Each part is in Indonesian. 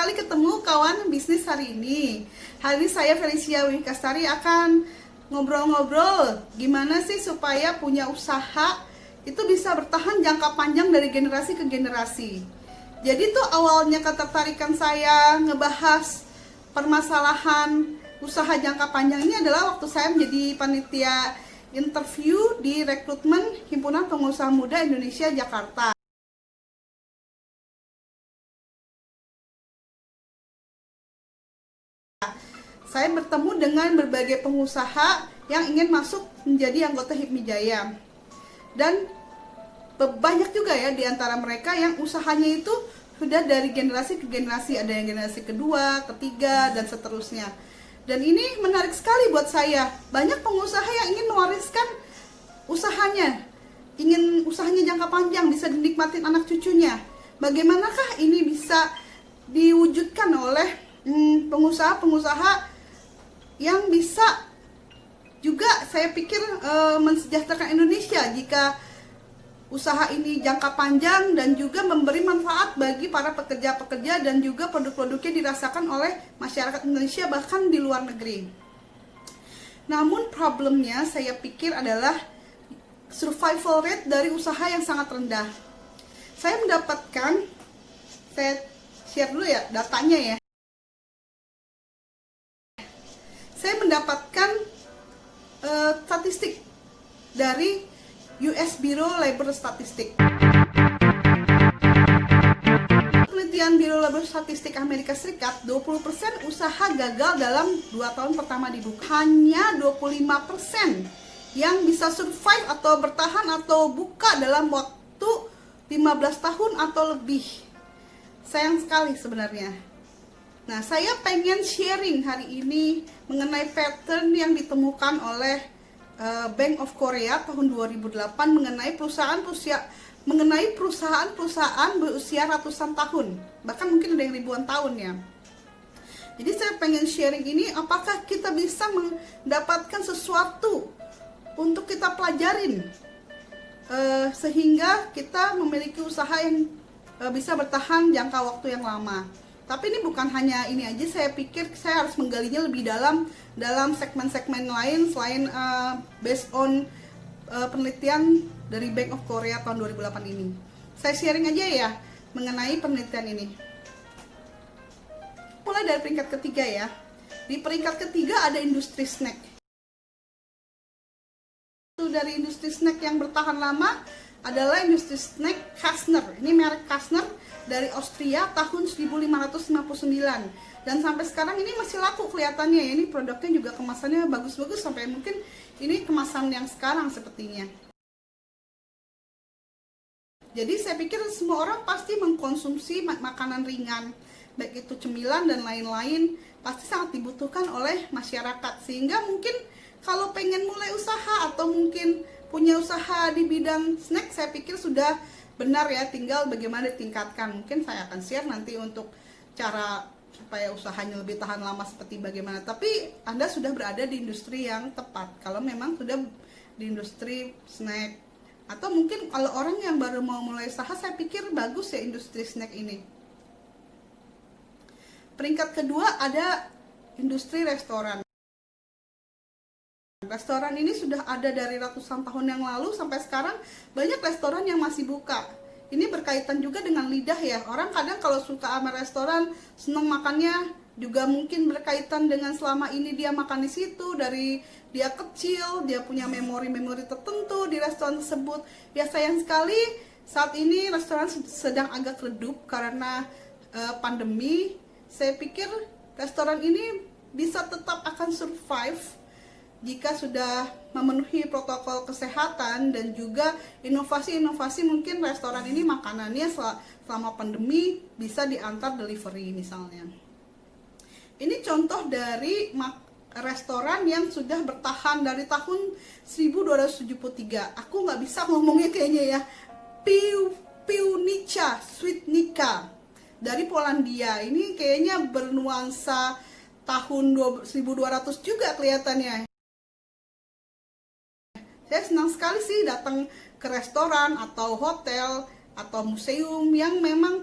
sekali ketemu kawan bisnis hari ini. Hari ini saya Felicia Wihkastari akan ngobrol-ngobrol gimana sih supaya punya usaha itu bisa bertahan jangka panjang dari generasi ke generasi. Jadi tuh awalnya ketertarikan saya ngebahas permasalahan usaha jangka panjang ini adalah waktu saya menjadi panitia interview di rekrutmen Himpunan Pengusaha Muda Indonesia Jakarta. Saya bertemu dengan berbagai pengusaha yang ingin masuk menjadi anggota HIPMI Jaya. Dan banyak juga ya di antara mereka yang usahanya itu sudah dari generasi ke generasi, ada yang generasi kedua, ketiga, dan seterusnya. Dan ini menarik sekali buat saya. Banyak pengusaha yang ingin mewariskan usahanya, ingin usahanya jangka panjang, bisa dinikmatin anak cucunya. Bagaimanakah ini bisa diwujudkan oleh pengusaha-pengusaha yang bisa juga saya pikir mensejahterakan Indonesia jika usaha ini jangka panjang dan juga memberi manfaat bagi para pekerja-pekerja dan juga produk-produknya dirasakan oleh masyarakat Indonesia bahkan di luar negeri. Namun problemnya saya pikir adalah survival rate dari usaha yang sangat rendah. Saya mendapatkan, saya share dulu ya datanya ya. Saya mendapatkan statistik dari US Bureau Labor Statistics. Penelitian Bureau Labor Statistics Amerika Serikat, 20% usaha gagal dalam 2 tahun pertama dibuka. Hanya 25% yang bisa survive atau bertahan atau buka dalam waktu 15 tahun atau lebih. Sayang sekali sebenarnya. Nah, saya pengen sharing hari ini mengenai pattern yang ditemukan oleh Bank of Korea tahun 2008 mengenai perusahaan-perusahaan berusia ratusan tahun, bahkan mungkin ada yang ribuan tahun ya. Jadi saya pengen sharing ini, apakah kita bisa mendapatkan sesuatu untuk kita pelajarin sehingga kita memiliki usaha yang bisa bertahan jangka waktu yang lama. Tapi ini bukan hanya ini aja, saya pikir saya harus menggalinya lebih dalam segmen-segmen lain selain based on penelitian dari Bank of Korea tahun 2008 ini. Saya sharing aja ya mengenai penelitian ini. Mulai dari peringkat ketiga ya. Di peringkat ketiga ada industri snack. Dari industri snack yang bertahan lama adalah industri snack Kastner. Ini merek Kastner dari Austria tahun 1559 dan sampai sekarang ini masih laku kelihatannya ya. Ini produknya juga kemasannya bagus-bagus sampai mungkin ini kemasan yang sekarang sepertinya. Jadi saya pikir semua orang pasti mengkonsumsi makanan ringan, baik itu cemilan dan lain-lain, pasti sangat dibutuhkan oleh masyarakat. Sehingga mungkin kalau pengen mulai usaha atau mungkin punya usaha di bidang snack, saya pikir sudah benar ya, tinggal bagaimana ditingkatkan. Mungkin saya akan share nanti untuk cara supaya usahanya lebih tahan lama seperti bagaimana. Tapi Anda sudah berada di industri yang tepat kalau memang sudah di industri snack. Atau mungkin kalau orang yang baru mau mulai usaha, saya pikir bagus ya industri snack ini. Peringkat kedua ada industri restoran. Restoran ini sudah ada dari ratusan tahun yang lalu sampai sekarang banyak restoran yang masih buka. Ini berkaitan juga dengan lidah ya. Orang kadang kalau suka sama restoran, senang makannya juga mungkin berkaitan dengan selama ini dia makan di situ dari dia kecil, dia punya memori-memori tertentu di restoran tersebut. Ya sayang sekali saat ini restoran sedang agak redup karena pandemi. Saya pikir restoran ini bisa tetap akan survive jika sudah memenuhi protokol kesehatan dan juga inovasi-inovasi. Mungkin restoran ini makanannya selama pandemi bisa diantar delivery misalnya. Ini contoh dari restoran yang sudah bertahan dari tahun 1273. Aku nggak bisa ngomongnya kayaknya ya. Piwnica Świdnica dari Polandia. Ini kayaknya bernuansa tahun 1200 juga kelihatannya. Saya senang sekali sih datang ke restoran atau hotel atau museum yang memang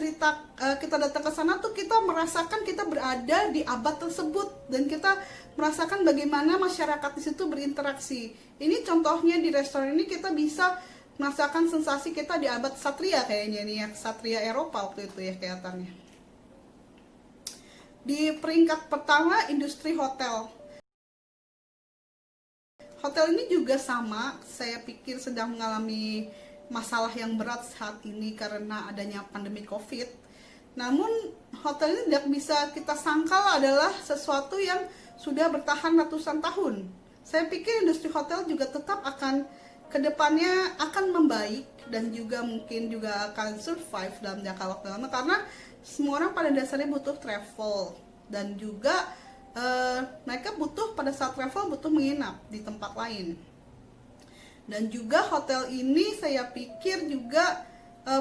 cerita kita datang ke sana tuh kita merasakan kita berada di abad tersebut dan kita merasakan bagaimana masyarakat di situ berinteraksi. Ini contohnya di restoran ini kita bisa merasakan sensasi kita di abad Satria kayaknya nih ya, Satria Eropa waktu itu ya kelihatannya. Di peringkat pertama industri hotel. Hotel ini juga sama, saya pikir sedang mengalami masalah yang berat saat ini karena adanya pandemi COVID. Namun hotel ini tidak bisa kita sangkal adalah sesuatu yang sudah bertahan ratusan tahun. Saya pikir industri hotel juga tetap akan kedepannya akan membaik dan juga mungkin juga akan survive dalam jangka waktu lama karena semua orang pada dasarnya butuh travel dan juga mereka butuh pada saat travel butuh menginap di tempat lain. Dan juga hotel ini saya pikir juga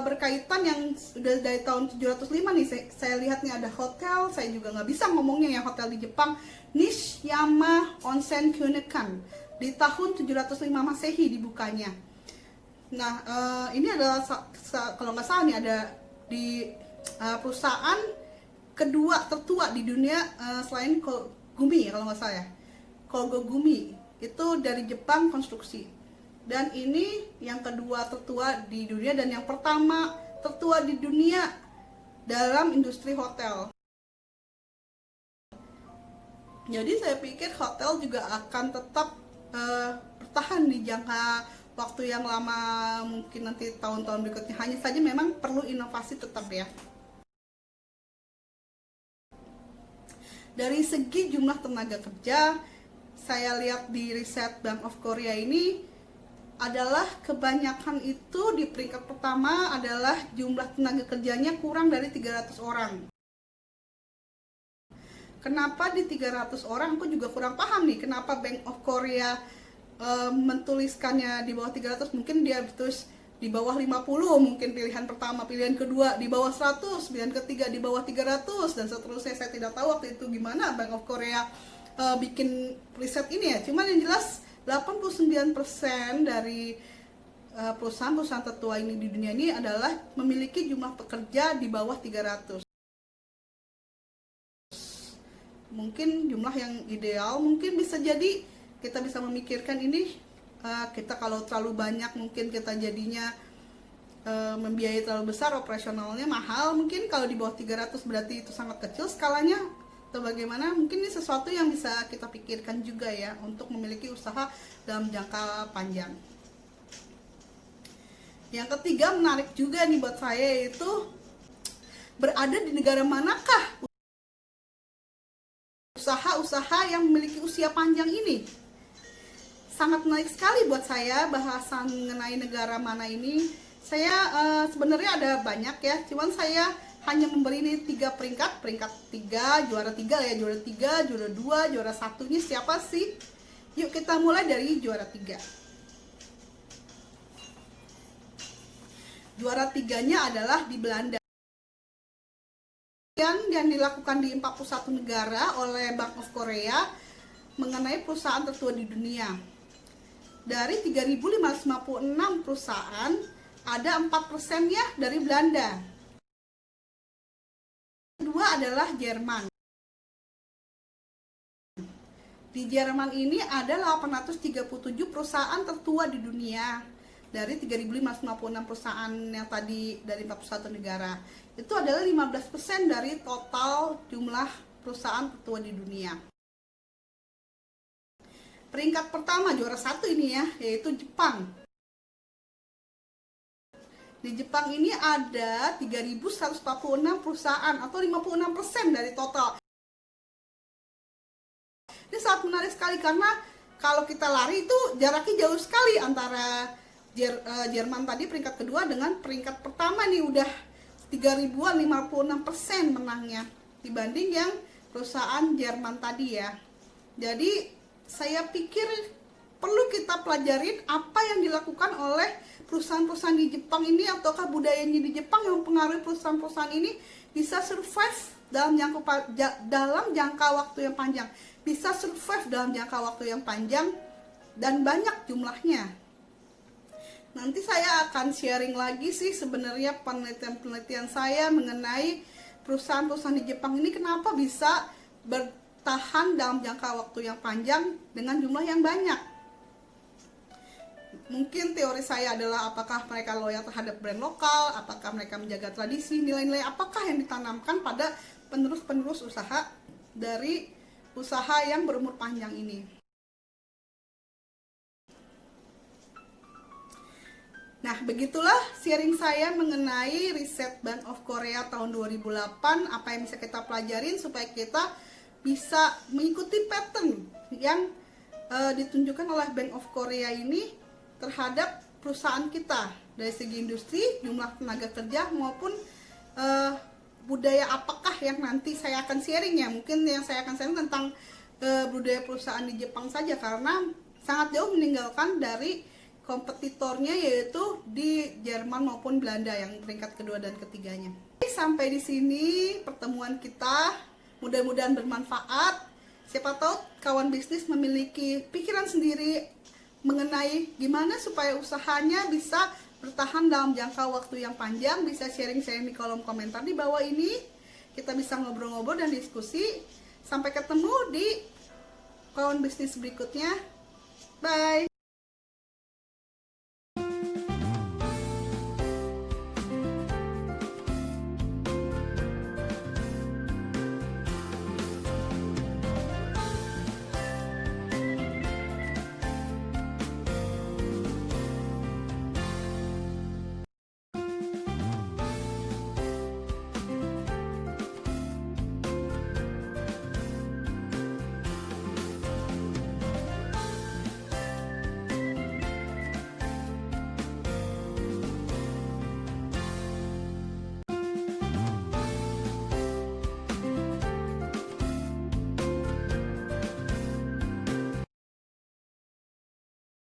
berkaitan yang sudah dari tahun 705 nih saya lihat nih ada hotel, saya juga nggak bisa ngomongnya ya, hotel di Jepang Nishiyama Onsen Kyunekan di tahun 705 Masehi dibukanya. Nah ini adalah kalau nggak salah nih ada di perusahaan kedua tertua di dunia selain Kogumi ya kalau nggak salah ya, Kogogumi itu dari Jepang konstruksi, dan ini yang kedua tertua di dunia dan yang pertama tertua di dunia dalam industri hotel. Jadi saya pikir hotel juga akan tetap bertahan di jangka waktu yang lama, mungkin nanti tahun-tahun berikutnya, hanya saja memang perlu inovasi tetap ya. Dari segi jumlah tenaga kerja, saya lihat di riset Bank of Korea ini adalah kebanyakan itu di peringkat pertama adalah jumlah tenaga kerjanya kurang dari 300 orang. Kenapa di 300 orang? Aku juga kurang paham nih kenapa Bank of Korea mentuliskannya di bawah 300. Mungkin dia terus di bawah 50 mungkin pilihan pertama, pilihan kedua di bawah 100, pilihan ketiga di bawah 300 dan seterusnya. Saya tidak tahu waktu itu gimana Bank of Korea bikin riset ini ya. Cuman yang jelas 89% dari perusahaan-perusahaan tertua ini di dunia ini adalah memiliki jumlah pekerja di bawah 300. Mungkin jumlah yang ideal, mungkin bisa jadi kita bisa memikirkan ini kita kalau terlalu banyak mungkin kita jadinya membiayai terlalu besar, operasionalnya mahal. Mungkin kalau di bawah 300 berarti itu sangat kecil skalanya atau bagaimana. Mungkin ini sesuatu yang bisa kita pikirkan juga ya untuk memiliki usaha dalam jangka panjang. Yang ketiga menarik juga nih buat saya, yaitu berada di negara manakah usaha-usaha yang memiliki usia panjang ini. Sangat menarik sekali buat saya bahasan mengenai negara mana ini. Saya sebenarnya ada banyak ya, cuman saya hanya memberi ini 3 peringkat. Peringkat 3, juara 3 ya, juara 3, juara 2, juara 1-nya siapa sih? Yuk kita mulai dari juara 3. Juara 3-nya adalah di Belanda. Yang dilakukan di 41 negara oleh Bank of Korea mengenai perusahaan tertua di dunia. Dari 3.556 perusahaan, ada 4%-nya dari Belanda. Kedua adalah Jerman. Di Jerman ini ada 837 perusahaan tertua di dunia. Dari 3.556 perusahaan yang tadi dari 41 negara. Itu adalah 15% dari total jumlah perusahaan tertua di dunia. Peringkat pertama, juara 1 ini ya, yaitu Jepang. Di Jepang ini ada 3.146 perusahaan atau 56% dari total. Ini sangat menarik sekali karena kalau kita lari itu jaraknya jauh sekali antara Jerman tadi peringkat kedua dengan peringkat pertama nih, udah 3.056% menangnya dibanding yang perusahaan Jerman tadi ya. Jadi saya pikir perlu kita pelajarin apa yang dilakukan oleh perusahaan-perusahaan di Jepang ini, ataukah budayanya di Jepang yang mempengaruhi perusahaan-perusahaan ini bisa survive dalam jangka waktu yang panjang, bisa survive dalam jangka waktu yang panjang dan banyak jumlahnya. Nanti saya akan sharing lagi sih sebenarnya penelitian-penelitian saya mengenai perusahaan-perusahaan di Jepang ini kenapa bisa bertahan dalam jangka waktu yang panjang dengan jumlah yang banyak. Mungkin teori saya adalah apakah mereka loyal terhadap brand lokal, apakah mereka menjaga tradisi, nilai-nilai apakah yang ditanamkan pada penerus-penerus usaha dari usaha yang berumur panjang ini. Nah, begitulah sharing saya mengenai riset Bank of Korea tahun 2008, apa yang bisa kita pelajarin supaya kita bisa mengikuti pattern yang ditunjukkan oleh Bank of Korea ini terhadap perusahaan kita dari segi industri, jumlah tenaga kerja maupun budaya apakah yang nanti saya akan sharing ya. Mungkin yang saya akan sharing tentang budaya perusahaan di Jepang saja karena sangat jauh meninggalkan dari kompetitornya yaitu di Jerman maupun Belanda yang peringkat kedua dan ketiganya. Sampai di sini pertemuan kita, mudah-mudahan bermanfaat. Siapa tahu kawan bisnis memiliki pikiran sendiri mengenai gimana supaya usahanya bisa bertahan dalam jangka waktu yang panjang. Bisa sharing-sharing di kolom komentar di bawah ini. Kita bisa ngobrol-ngobrol dan diskusi. Sampai ketemu di kawan bisnis berikutnya. Bye!